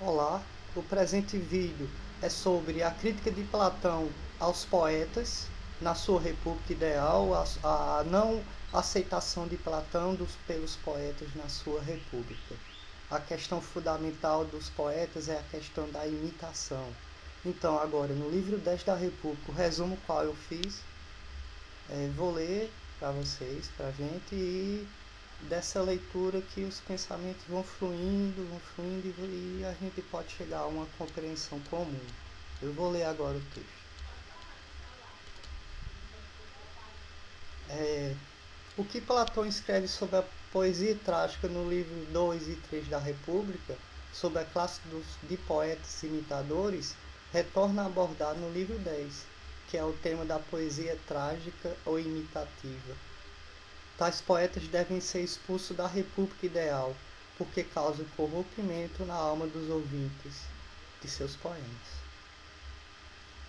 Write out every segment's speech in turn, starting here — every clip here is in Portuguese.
Olá, o presente vídeo é sobre a crítica de Platão aos poetas na sua República Ideal, a não aceitação de Platão pelos poetas na sua República. A questão fundamental dos poetas é a questão da imitação. Então, agora, no livro 10 da República, o resumo qual eu fiz, vou ler para vocês, para a gente, e dessa leitura que os pensamentos vão fluindo e a gente pode chegar a uma compreensão comum. Eu vou ler agora o texto. O que Platão escreve sobre a poesia trágica no livro 2 e 3 da República, sobre a classe de poetas imitadores, retorna a abordar no livro 10, que é o tema da poesia trágica ou imitativa. Tais poetas devem ser expulsos da República Ideal, porque causam corrompimento na alma dos ouvintes de seus poemas.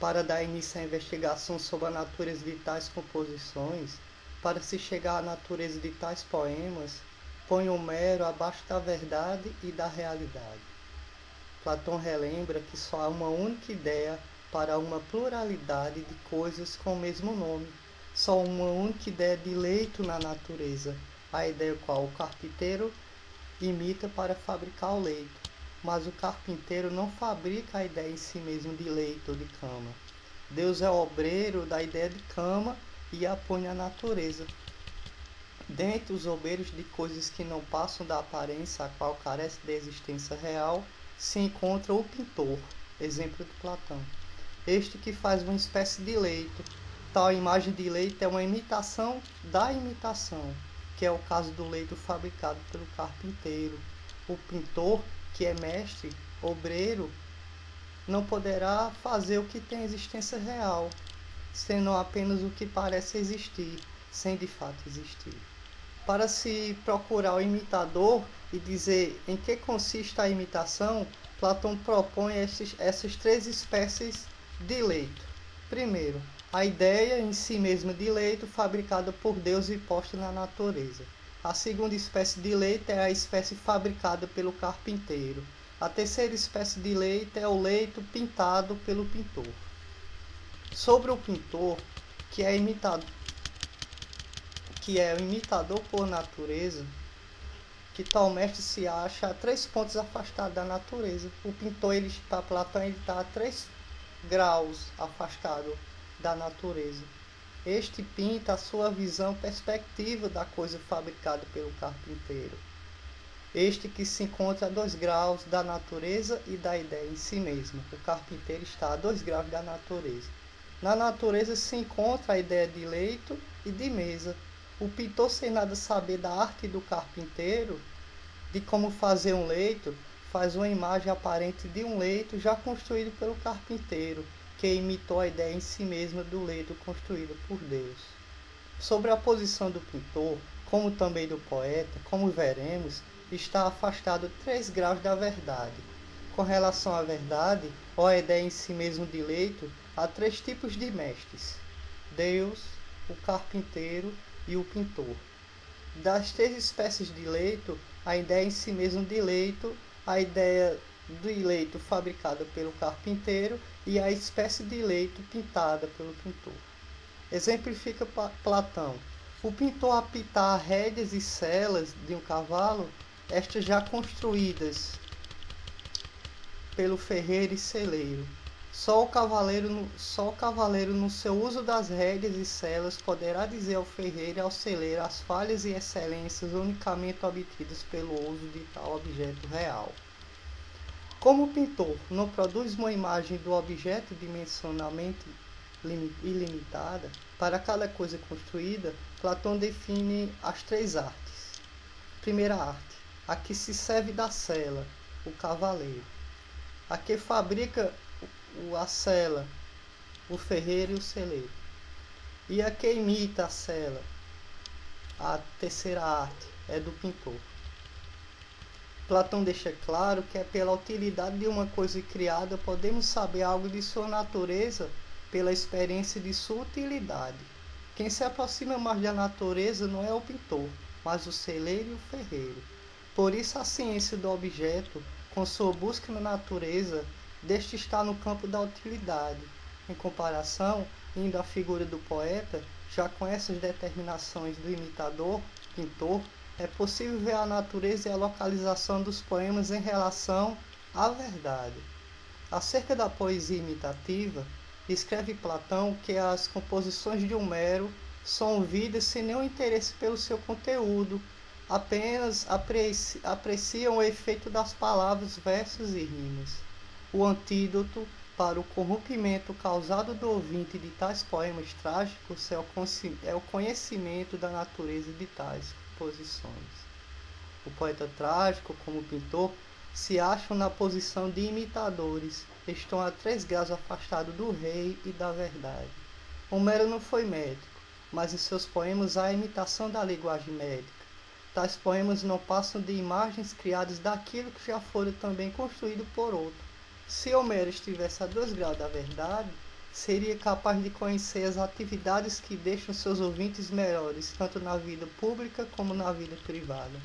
Para dar início à investigação sobre a natureza de tais composições, para se chegar à natureza de tais poemas, põe Homero abaixo da verdade e da realidade. Platão relembra que só há uma única ideia para uma pluralidade de coisas com o mesmo nome. Só uma única ideia de leito na natureza, a ideia qual o carpinteiro imita para fabricar o leito. Mas o carpinteiro não fabrica a ideia em si mesmo de leito ou de cama. Deus é o obreiro da ideia de cama e a põe na natureza. Dentre os obreiros de coisas que não passam da aparência, a qual carece de existência real, se encontra o pintor, exemplo de Platão. Este que faz uma espécie de leito. Tal imagem de leito é uma imitação da imitação, que é o caso do leito fabricado pelo carpinteiro. O pintor, que é mestre, obreiro, não poderá fazer o que tem existência real, sendo apenas o que parece existir, sem de fato existir. Para se procurar o imitador e dizer em que consiste a imitação, Platão propõe essas três espécies de leito. Primeiro, a ideia em si mesma de leito fabricada por Deus e posta na natureza. A segunda espécie de leito é a espécie fabricada pelo carpinteiro. A terceira espécie de leito é o leito pintado pelo pintor. Sobre o pintor, que é o imitador por natureza, que tal mestre se acha a 3 pontos afastado da natureza. O pintor, para Platão, ele está a 3 graus afastado da natureza. Este pinta a sua visão perspectiva da coisa fabricada pelo carpinteiro. Este que se encontra a 2 graus da natureza e da ideia em si mesma. O carpinteiro está a 2 graus da natureza. Na natureza se encontra a ideia de leito e de mesa. O pintor, sem nada saber da arte do carpinteiro, de como fazer um leito, faz uma imagem aparente de um leito já construído pelo carpinteiro, que imitou a ideia em si mesma do leito construído por Deus. Sobre a posição do pintor, como também do poeta, como veremos, está afastado 3 graus da verdade. Com relação à verdade, ou à ideia em si mesmo de leito, há 3 tipos de mestres: Deus, o carpinteiro e o pintor. Das 3 espécies de leito, a ideia em si mesmo de leito, a ideia do leito fabricada pelo carpinteiro e a espécie de leito pintada pelo pintor. Exemplifica Platão. O pintor apitar rédeas e selas de um cavalo, estas já construídas pelo ferreiro e celeiro. Só o cavaleiro no seu uso das rédeas e selas poderá dizer ao ferreiro e ao celeiro as falhas e excelências unicamente obtidas pelo uso de tal objeto real. Como o pintor não produz uma imagem do objeto dimensionalmente ilimitada, para cada coisa construída, Platão define as 3 artes. Primeira arte, a que se serve da sela, o cavaleiro. A que fabrica a sela, o ferreiro e o celeiro. E a que imita a sela, a terceira arte, é do pintor. Platão deixa claro que é pela utilidade de uma coisa criada podemos saber algo de sua natureza pela experiência de sua utilidade. Quem se aproxima mais da natureza não é o pintor, mas o celeiro e o ferreiro. Por isso a ciência do objeto, Com sua busca na natureza, deste está no campo da utilidade. Em comparação, indo à figura do poeta, já com essas determinações do imitador, pintor, é possível ver a natureza e a localização dos poemas em relação à verdade. Acerca da poesia imitativa, escreve Platão que as composições de Homero são ouvidas sem nenhum interesse pelo seu conteúdo, apenas apreciam o efeito das palavras, versos e rimas. O antídoto para o corrompimento causado do ouvinte de tais poemas trágicos é o conhecimento da natureza de tais composições. O poeta trágico, como o pintor, se acham na posição de imitadores, estão a 3 graus afastados do rei e da verdade. Homero não foi médico, mas em seus poemas há a imitação da linguagem médica. Tais poemas não passam de imagens criadas daquilo que já fora também construído por outro. Se Homero estivesse a 2 graus da verdade, seria capaz de conhecer as atividades que deixam seus ouvintes melhores, tanto na vida pública como na vida privada.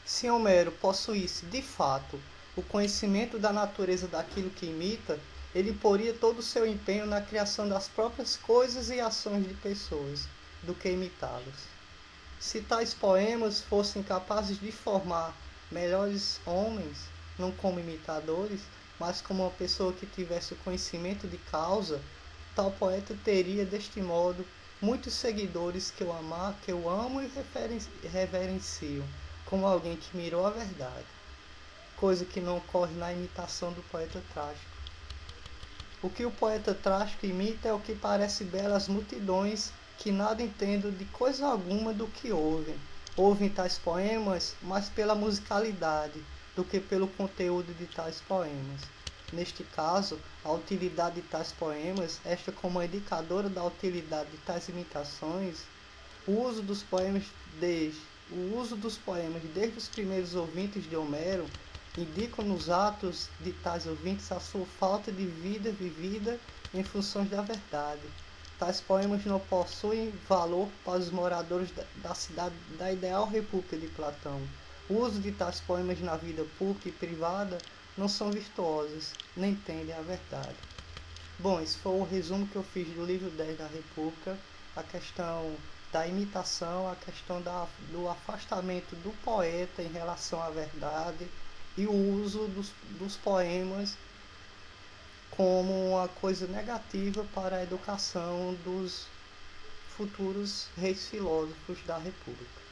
Se Homero possuísse, de fato, o conhecimento da natureza daquilo que imita, ele poria todo o seu empenho na criação das próprias coisas e ações de pessoas, do que imitá-los. Se tais poemas fossem capazes de formar melhores homens, não como imitadores, mas como uma pessoa que tivesse o conhecimento de causa, tal poeta teria, deste modo, muitos seguidores que eu amo e reverencio, como alguém que mirou a verdade, coisa que não ocorre na imitação do poeta trágico. O que o poeta trágico imita é o que parece belo às multidões que nada entendem de coisa alguma do que ouvem. Ouvem tais poemas mais pela musicalidade do que pelo conteúdo de tais poemas. Neste caso, a utilidade de tais poemas, esta como indicadora da utilidade de tais imitações, o uso dos poemas desde os primeiros ouvintes de Homero indicam nos atos de tais ouvintes a sua falta de vida vivida em função da verdade. Tais poemas não possuem valor para os moradores da cidade da ideal república de Platão. O uso de tais poemas na vida pública e privada não são virtuosos, nem tendem à verdade. Bom, esse foi o resumo que eu fiz do livro 10 da República, a questão da imitação, a questão do afastamento do poeta em relação à verdade e o uso dos poemas como uma coisa negativa para a educação dos futuros reis filósofos da República.